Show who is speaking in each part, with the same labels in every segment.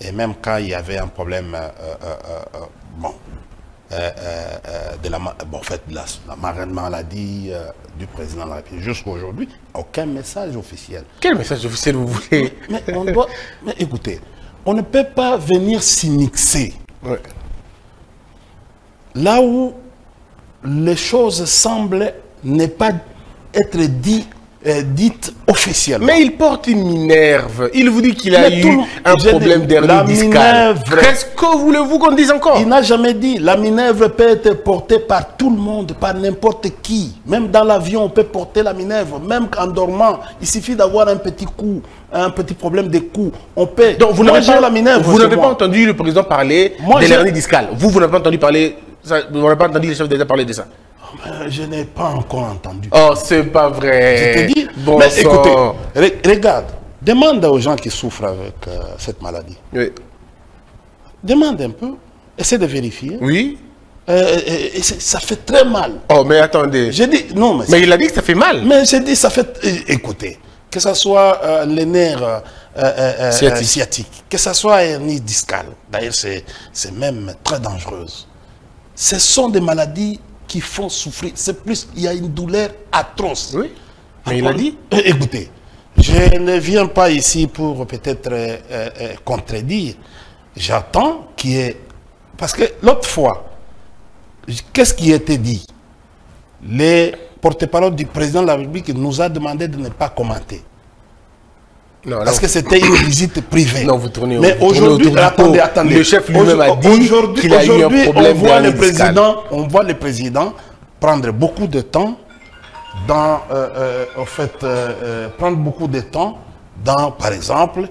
Speaker 1: Et même quand il y avait un problème, de la maladie du président de la République, jusqu'à aujourd'hui, aucun message officiel.
Speaker 2: Quel message officiel vous voulez?
Speaker 1: Mais on doit... Mais écoutez, on ne peut pas venir s'immiscer.
Speaker 2: Ouais.
Speaker 1: Là où les choses semblent ne pas être dites officiellement.
Speaker 2: Mais il porte une minerve. Il vous dit qu'il a eu un problème d'hernie discale. Qu'est-ce que voulez-vous qu'on dise encore?
Speaker 1: Il n'a jamais dit. La minerve peut être portée par tout le monde, par n'importe qui. Même dans l'avion, on peut porter la minerve. Même en dormant, il suffit d'avoir un petit coup, un petit problème de cou. On peut.
Speaker 2: Donc vous n'avez pas
Speaker 1: la minerve.
Speaker 2: Vous n'avez pas entendu le président parler de l'hernie discale. Vous n'avez pas entendu parler. Vous n'avez pas entendu les chefs d'État parler de ça.
Speaker 1: Je n'ai pas encore entendu.
Speaker 2: Oh, c'est pas vrai.
Speaker 1: Je te dis.
Speaker 2: Bon
Speaker 1: mais
Speaker 2: sang.
Speaker 1: écoutez, regarde, demande aux gens qui souffrent avec cette maladie.
Speaker 2: Oui.
Speaker 1: Demande un peu. Essaie de vérifier.
Speaker 2: Oui.
Speaker 1: Ça fait très mal.
Speaker 2: Oh, mais attendez.
Speaker 1: J'ai dit, non,
Speaker 2: mais il a dit que ça fait mal.
Speaker 1: Mais j'ai dit, ça fait... Écoutez, que ce soit les nerfs sciatiques, que ce soit hernie discale, d'ailleurs, c'est même très dangereuse. Ce sont des maladies qui font souffrir. C'est plus, il y a une douleur atroce.
Speaker 2: Oui, mais il a dit.
Speaker 1: Écoutez, je ne viens pas ici pour peut-être contredire. J'attends qu'il y ait... Parce que l'autre fois, qu'est-ce qui a été dit? Les porte-parole du président de la République nous a demandé de ne pas commenter.
Speaker 2: Non,
Speaker 1: parce que c'était une visite privée.
Speaker 2: Non, vous tournez.
Speaker 1: Mais aujourd'hui, attendez.
Speaker 2: Le chef lui-même a dit qu'il a eu un problème.
Speaker 1: On voit le président prendre beaucoup de temps dans, prendre beaucoup de temps dans, par exemple,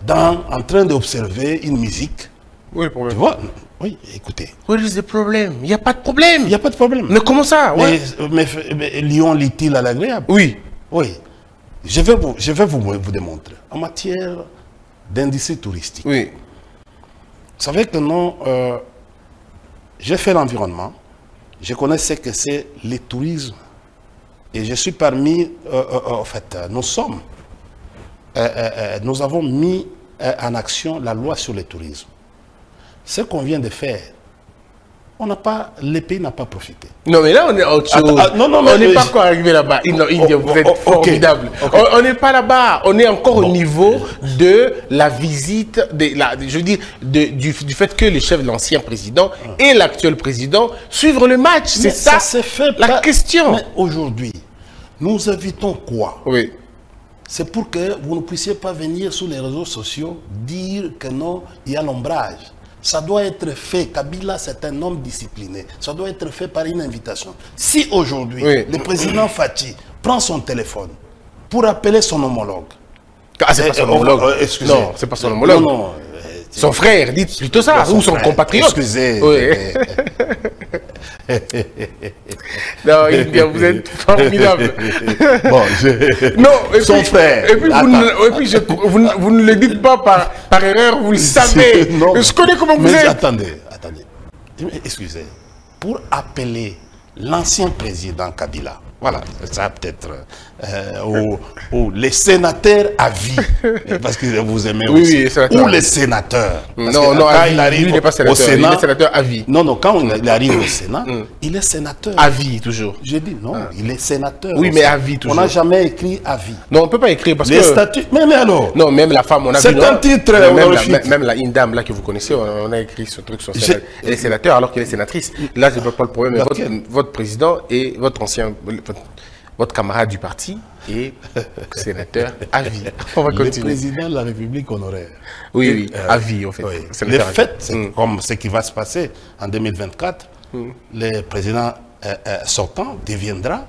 Speaker 1: en train d'observer une musique.
Speaker 2: Oui, le problème.
Speaker 1: Tu vois? Oui, écoutez.
Speaker 2: Where is the problem? Il n'y a pas de problème.
Speaker 1: Il n'y a pas de problème.
Speaker 2: Mais comment ça? Ouais.
Speaker 1: Mais Lyon lit-il à l'agréable?
Speaker 2: Oui.
Speaker 1: Oui. Je vais vous démontrer. En matière d'industrie touristique.
Speaker 2: Oui.
Speaker 1: Vous savez que non, j'ai fait l'environnement. Je connais ce que c'est le tourisme. Et je suis parmi, en fait, nous avons mis en action la loi sur le tourisme. Ce qu'on vient de faire, le pays n'a pas profité.
Speaker 2: Non, mais là, on est autre chose. On n'est pas encore arrivé là-bas. Vous êtes formidable. On n'est pas là-bas. On est encore au niveau de la visite, je veux dire, du fait que le chef de l'ancien président et l'actuel président suivent le match. C'est ça la question.
Speaker 1: Mais aujourd'hui, nous invitons quoi?
Speaker 2: Oui.
Speaker 1: C'est pour que vous ne puissiez pas venir sur les réseaux sociaux dire que non, il y a l'ombrage. Ça doit être fait. Kabila, c'est un homme discipliné. Ça doit être fait par une invitation. Si aujourd'hui, le président Fathi prend son téléphone pour appeler son homologue.
Speaker 2: Ah, c'est pas son homologue.
Speaker 1: Excusez.
Speaker 2: Non, c'est pas son homologue.
Speaker 1: Non,
Speaker 2: son frère, dites plutôt ça. Ou son compatriote.
Speaker 1: Excusez.
Speaker 2: Oui. Non, vous êtes formidable.
Speaker 1: Bon,
Speaker 2: non,
Speaker 1: son frère.
Speaker 2: Et puis, vous ne le dites pas par erreur, vous le savez.
Speaker 1: Non,
Speaker 2: je connais comment vous êtes.
Speaker 1: Attendez. Excusez. Pour appeler l'ancien président Kabila, voilà, ça peut-être, ou les sénateurs à vie, parce que vous aimez aussi, ou les sénateurs.
Speaker 2: Non, il arrive lui n'est pas sénateur, au Sénat, il est sénateur à vie.
Speaker 1: Non, quand il arrive au Sénat, il est sénateur.
Speaker 2: À vie, toujours.
Speaker 1: J'ai dit non, il est sénateur.
Speaker 2: Oui, mais à vie, toujours.
Speaker 1: On n'a jamais écrit à vie.
Speaker 2: Non, on ne peut pas écrire parce
Speaker 1: les statuts, mais alors.
Speaker 2: Non, même la femme, on a vu.
Speaker 1: C'est un titre honorifique.
Speaker 2: Même une dame là que vous connaissez, on a écrit ce truc sur sénateur. Elle est sénateur alors qu'elle est sénatrice. Là, je ne vois pas le problème, mais votre président et votre ancien... Votre camarade du parti est sénateur à vie. On va continuer.
Speaker 1: Le président de la République honoraire.
Speaker 2: Oui, à vie, en fait.
Speaker 1: Oui. Le fait, c'est comme ce qui va se passer en 2024, le président sortant deviendra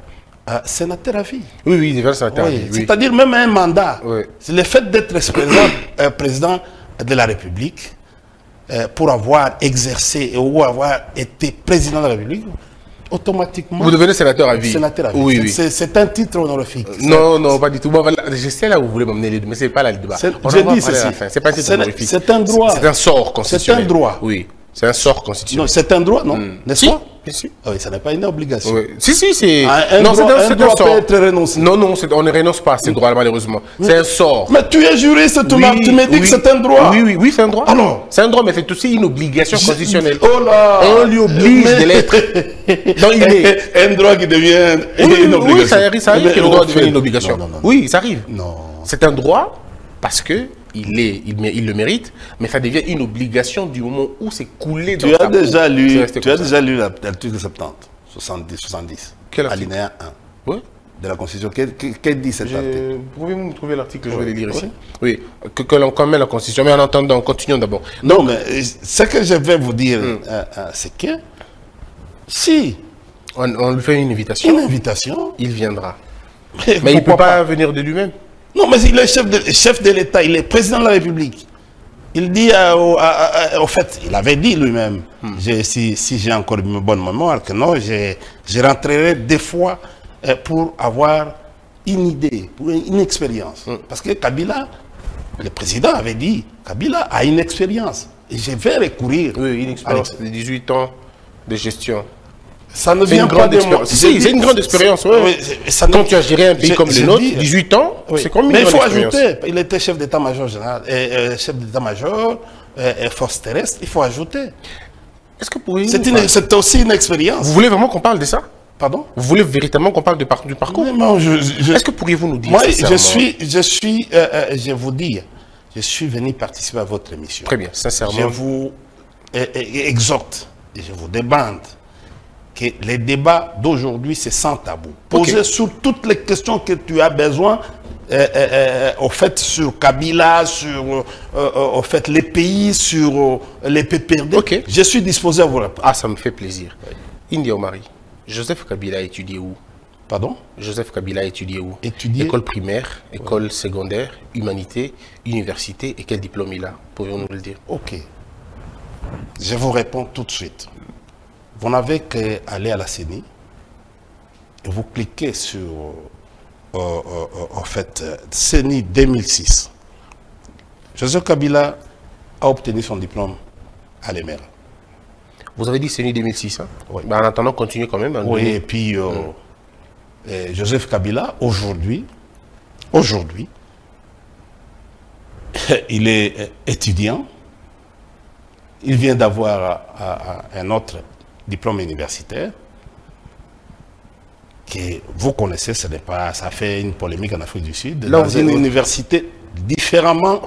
Speaker 1: sénateur à vie.
Speaker 2: Oui, il deviendra sénateur à vie.
Speaker 1: C'est-à-dire même un mandat. C'est le fait d'être président de la République, pour avoir exercé ou avoir été président de la République, automatiquement...
Speaker 2: Vous devenez sénateur à vie.
Speaker 1: Sénateur à vie.
Speaker 2: Oui.
Speaker 1: C'est un titre honorifique.
Speaker 2: Non, pas du tout. Bon, je sais là où vous voulez m'emmener, mais ce n'est pas là le débat.
Speaker 1: Je dis ceci.
Speaker 2: C'est pas un titre honorifique.
Speaker 1: C'est un droit.
Speaker 2: C'est un sort constitutionnel.
Speaker 1: C'est un droit.
Speaker 2: Oui, c'est un sort constitutionnel.
Speaker 1: Non, c'est un droit, non? N'est-ce pas?
Speaker 2: Bien sûr.
Speaker 1: Ah oui, ça n'est pas une obligation.
Speaker 2: Oui. Si, c'est...
Speaker 1: Un droit peut être renoncé.
Speaker 2: Non, on ne renonce pas à ces droits, malheureusement. C'est un sort.
Speaker 1: Mais tu es juriste, tu me dis que c'est un droit.
Speaker 2: Oui, c'est un droit.
Speaker 1: Alors,
Speaker 2: c'est un droit, mais c'est aussi une obligation constitutionnelle.
Speaker 1: Oh là.
Speaker 2: On lui oblige de l'être. Donc, il est...
Speaker 1: Un droit qui devient une obligation.
Speaker 2: Oui, ça arrive que le droit devienne une obligation.
Speaker 1: Non.
Speaker 2: Oui, ça arrive.
Speaker 1: Non.
Speaker 2: C'est un droit parce que il le mérite, mais ça devient une obligation du moment où c'est coulé dans
Speaker 1: Tu as déjà lu
Speaker 2: l'article
Speaker 1: 70,
Speaker 2: Quel article?
Speaker 1: alinéa 1
Speaker 2: Oui.
Speaker 1: De la Constitution. Qu'est-ce dit cet article?
Speaker 2: Pouvez-vous me trouver l'article? Je vais le lire ici. Oui, que l'on commet la Constitution. Mais en attendant, continuons d'abord.
Speaker 1: Non, mais ce que je vais vous dire, c'est que si
Speaker 2: on lui fait une invitation, il viendra. Mais il ne peut pas venir de lui-même.
Speaker 1: Non, mais il est chef de l'État, il est président de la République. Il dit, au fait, il avait dit lui-même, si j'ai encore une bonne mémoire, que non, je rentrerai des fois pour avoir une idée, pour une expérience. Parce que Kabila, le président avait dit, Kabila a une expérience. Et je vais recourir.
Speaker 2: Oui, une expérience de 18 ans de gestion.
Speaker 1: Ça ne vient pas de moi.
Speaker 2: C'est une grande expérience. Oui. Quand tu as géré un pays comme le nôtre, 18 ans, c'est comme une grande expérience. Mais il faut ajouter, il était chef d'état-major général, chef d'état-major, force terrestre, il faut ajouter. Est-ce que pour
Speaker 1: c'est aussi une expérience.
Speaker 2: Vous voulez vraiment qu'on parle de ça?
Speaker 1: Pardon?
Speaker 2: Vous voulez véritablement qu'on parle du parcours?
Speaker 1: Est-ce
Speaker 2: que pourriez-vous nous dire?
Speaker 1: Moi, je vous dis, je suis venu participer à votre émission.
Speaker 2: Très bien, sincèrement.
Speaker 1: Je vous exhorte et je vous demande que les débats d'aujourd'hui, c'est sans tabou. Poser sur toutes les questions que tu as besoin, au fait, sur Kabila, sur au fait, les pays, sur les PPRD. Je suis disposé à vous répondre.
Speaker 2: Ah, ça me fait plaisir. India Omari, Joseph Kabila a étudié où?
Speaker 1: Pardon?
Speaker 2: Joseph Kabila a étudié où? École primaire, école secondaire, humanité, université, et quel diplôme il a? Pouvez-vous nous le dire?
Speaker 1: Ok. Je vous réponds tout de suite. Vous n'avez qu'à aller à la CENI et vous cliquez sur en fait CENI 2006. Joseph Kabila a obtenu son diplôme à l'EMERA.
Speaker 2: Vous avez dit CENI 2006, hein? Oui. Ben, en attendant, continuez quand même.
Speaker 1: Oui, et puis Joseph Kabila, aujourd'hui, il est étudiant. Il vient d'avoir un autre diplôme universitaire que vous connaissez, ce n'est pas, ça fait une polémique en Afrique du Sud, dans une université différemment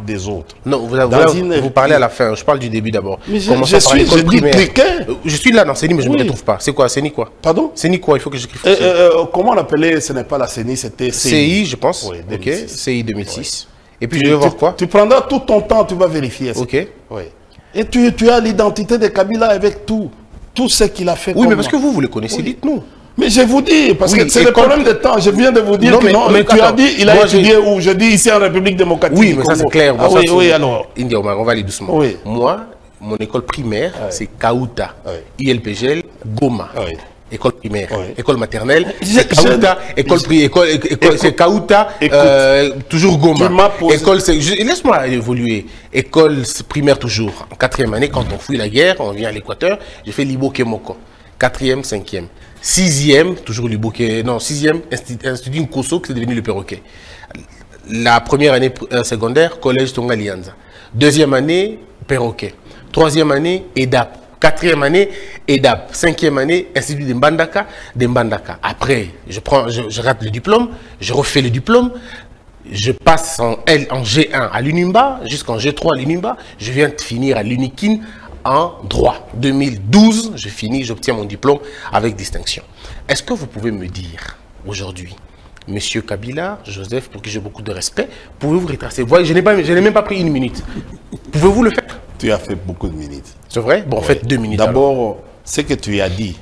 Speaker 1: des autres.
Speaker 2: Non, vous parlez à la fin, je parle du début d'abord.
Speaker 1: Je suis
Speaker 2: là dans CENI, mais je ne me retrouve pas. C'est quoi, CENI quoi?
Speaker 1: Pardon?
Speaker 2: CENI quoi? Il faut que j'écrive.
Speaker 1: Comment on appelait, ce n'est pas la CENI, c'était
Speaker 2: CI, je pense.
Speaker 1: Oui,
Speaker 2: ok, CI 2006. Oui. Et puis je vais voir quoi?
Speaker 1: Tu prendras tout ton temps, tu vas vérifier.
Speaker 2: Ok.
Speaker 1: Oui. Et tu as l'identité de Kabila avec tout ce qu'il a fait.
Speaker 2: Oui, mais parce que vous le connaissez, dites-nous.
Speaker 1: Mais je vous dis, parce que c'est le problème de temps. Je viens de vous dire que non, mais tu as dit, il a étudié où? Je dis ici en République démocratique.
Speaker 2: Oui, mais ça c'est clair.
Speaker 1: Ah, oui, alors.
Speaker 2: India Omar, on va aller doucement.
Speaker 1: Oui.
Speaker 2: Moi, mon école primaire, c'est Kaouta, ILPGL, Goma. École primaire, école maternelle, c'est Kaouta, c'est Kaouta, toujours Goma. École, laisse-moi évoluer. École primaire toujours. En 4e année, quand on fuit la guerre, on vient à l'Équateur, j'ai fait Libo Kemoko. 4e, 5e. 6e, toujours Libo Kemoko. Non, 6e, Institut Nkoso, qui est devenu le perroquet. La première année secondaire, collège Tonga Lianza. 2e année, perroquet. 3e année, EDAP. 4e année, EDAP. 5e année, Institut de Mbandaka. Après, je rate le diplôme, je refais le diplôme, je passe en G1 à l'UNIMBA, jusqu'en G3 à l'UNIMBA, je viens de finir à l'UNIKIN en droit. 2012, je finis, j'obtiens mon diplôme avec distinction. Est-ce que vous pouvez me dire, aujourd'hui, Monsieur Kabila, Joseph, pour qui j'ai beaucoup de respect, pouvez-vous retracer? Vous voyez, je n'ai même pas pris une minute. Pouvez-vous le faire?
Speaker 1: Tu as fait beaucoup de minutes.
Speaker 2: C'est vrai? Bon, faites 2 minutes.
Speaker 1: D'abord, ce que tu as dit,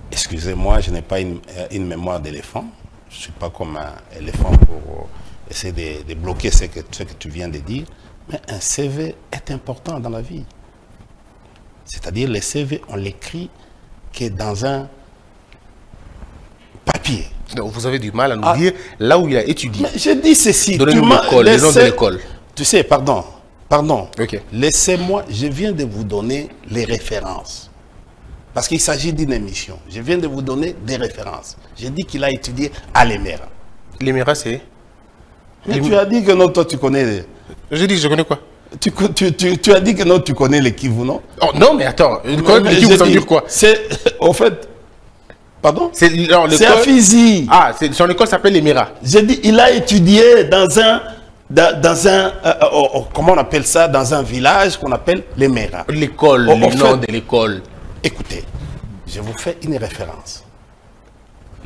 Speaker 1: excusez-moi, je n'ai pas une mémoire d'éléphant. Je ne suis pas comme un éléphant pour essayer de bloquer ce que tu viens de dire. Mais un CV est important dans la vie. C'est-à-dire, les CV, on l'écrit que dans un papier.
Speaker 2: Donc, vous avez du mal à nous dire là où il a étudié.
Speaker 1: Mais je dis ceci.
Speaker 2: Donnez-nous l'école, les noms de l'école.
Speaker 1: Tu sais, pardon.
Speaker 2: Okay.
Speaker 1: Laissez-moi, je viens de vous donner les références. parce qu'il s'agit d'une émission. Je viens de vous donner des références. J'ai dit qu'il a étudié à l'EMERA.
Speaker 2: L'EMERA, c'est...
Speaker 1: Mais tu as dit que non, toi tu connais...
Speaker 2: Je dis, je connais quoi?
Speaker 1: Tu as dit que non, tu connais les Kivu, non?
Speaker 2: Oh, non, mais attends, les Kivu, ça veut dire quoi?
Speaker 1: C'est, au fait... Pardon?
Speaker 2: C'est
Speaker 1: à Fizi.
Speaker 2: Ah, son école s'appelle l'EMERA.
Speaker 1: J'ai dit, il a étudié dans un... comment on appelle ça? Dans un village qu'on appelle l'EMERA.
Speaker 2: L'école, le nom de l'école.
Speaker 1: Écoutez, je vous fais une référence.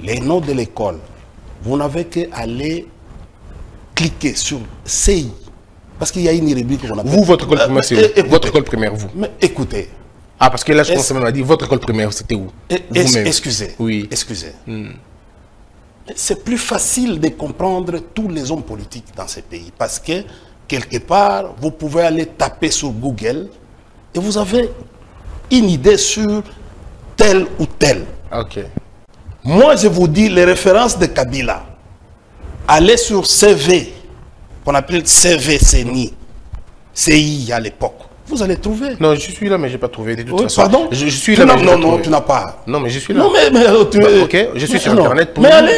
Speaker 1: Les noms de l'école, vous n'avez qu'à aller cliquer sur CI. Parce qu'il y a une rubrique qu'on appelle...
Speaker 2: Vous, votre école primaire, c'est votre école primaire, vous.
Speaker 1: Mais écoutez.
Speaker 2: Ah, parce que là, je pense que m'a dit, votre école primaire, c'était où?
Speaker 1: Excusez.
Speaker 2: Oui.
Speaker 1: Excusez. C'est plus facile de comprendre tous les hommes politiques dans ces pays. Parce que, quelque part, vous pouvez aller taper sur Google et vous avez une idée sur tel ou tel.
Speaker 2: Ok.
Speaker 1: Moi, je vous dis les références de Kabila. Allez sur CV, qu'on appelle CV-CENI, CI à l'époque. Vous allez trouver.
Speaker 2: Non, je suis là, mais je n'ai pas trouvé. De toute façon.
Speaker 1: Pardon?
Speaker 2: Je suis là, mais
Speaker 1: non, tu n'as pas.
Speaker 2: Non, mais je suis là.
Speaker 1: Non, mais
Speaker 2: ok, je suis sur Internet.
Speaker 1: Pour mais allez,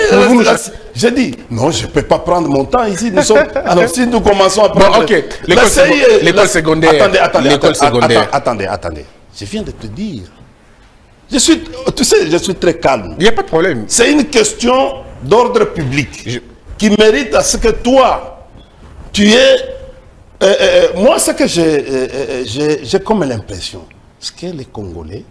Speaker 1: j'ai dit, non, je ne peux pas prendre mon temps ici. Nous sommes... Alors, si nous commençons à prendre...
Speaker 2: Bon, ok, l'école secondaire.
Speaker 1: Attendez. Je viens de te dire. Tu sais, je suis très calme.
Speaker 2: Il n'y a pas de problème.
Speaker 1: C'est une question d'ordre public qui mérite à ce que toi, tu es... moi, ce que j'ai comme l'impression, c'est que les Congolais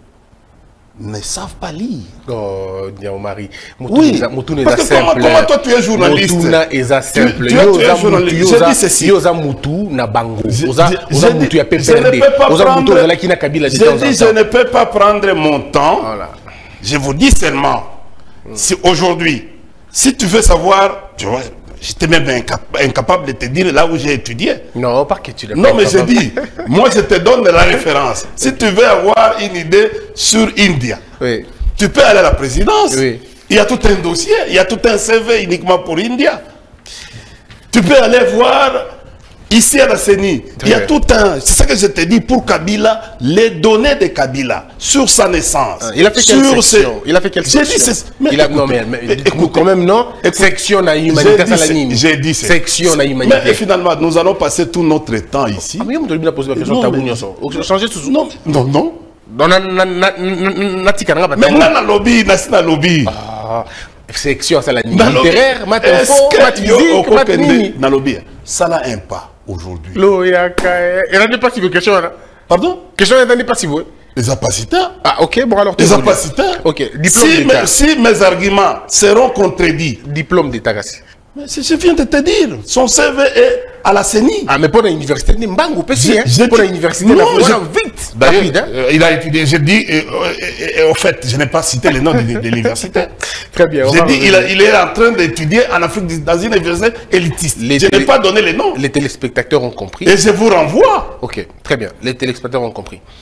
Speaker 1: ne savent pas lire.
Speaker 2: Oh, Marie.
Speaker 1: Oui, parce que comment toi tu es journaliste? Tu es journaliste. Je dis ceci. Je ne peux pas prendre mon temps. Je vous dis seulement, si aujourd'hui, si tu veux savoir, tu vois, j'étais même incapable de te dire là où j'ai étudié.
Speaker 2: Non, pas que tu l'as.
Speaker 1: Non, mais je dis, moi je te donne la référence. Si tu veux avoir une idée sur India, oui, tu peux aller à la présidence. Oui. Il y a tout un dossier, il y a tout un CV uniquement pour India. Tu peux aller voir ici à la CENI. Il y a tout un... C'est ça que je te dis pour Kabila, les données de Kabila sur sa naissance.
Speaker 2: Il a fait quelle section? Il a fait quelle section? Non, mais quand même, non? Section à humanitaire, ça l'anime.
Speaker 1: J'ai dit
Speaker 2: section à humanitaire.
Speaker 1: Mais finalement, nous allons passer tout notre temps ici.
Speaker 2: Ah, mais on doit poser la question tabou. Changer tout ça.
Speaker 1: Non.
Speaker 2: Mais
Speaker 1: dans lobby, lobby.
Speaker 2: Section, ça l'anime. Littéraire, maths info, maths physique, maths mini.
Speaker 1: Dans lobby, ça n'a un pas aujourd'hui.
Speaker 2: Il n'y a pas si vous question.
Speaker 1: Pardon?
Speaker 2: Question, il n'y a pas si vous.
Speaker 1: Les capacitaires.
Speaker 2: Ah, ok, bon alors.
Speaker 1: Les capacitaires.
Speaker 2: Ok, diplôme d'État.
Speaker 1: Si mes arguments seront contredits.
Speaker 2: Diplôme d'État,
Speaker 1: mais je viens de te dire, son CV est à la CENI.
Speaker 2: Ah, mais pour l'université de Mbangu, pour l'université de vite.
Speaker 1: David, il a étudié, j'ai dit, au fait, je n'ai pas cité le nom de l'université.
Speaker 2: Très bien.
Speaker 1: J'ai dit, il est en train d'étudier en Afrique, dans une université élitiste. Je n'ai pas donné les noms.
Speaker 2: Les téléspectateurs ont compris.
Speaker 1: Et je vous renvoie.
Speaker 2: Ok, très bien. Les téléspectateurs ont compris.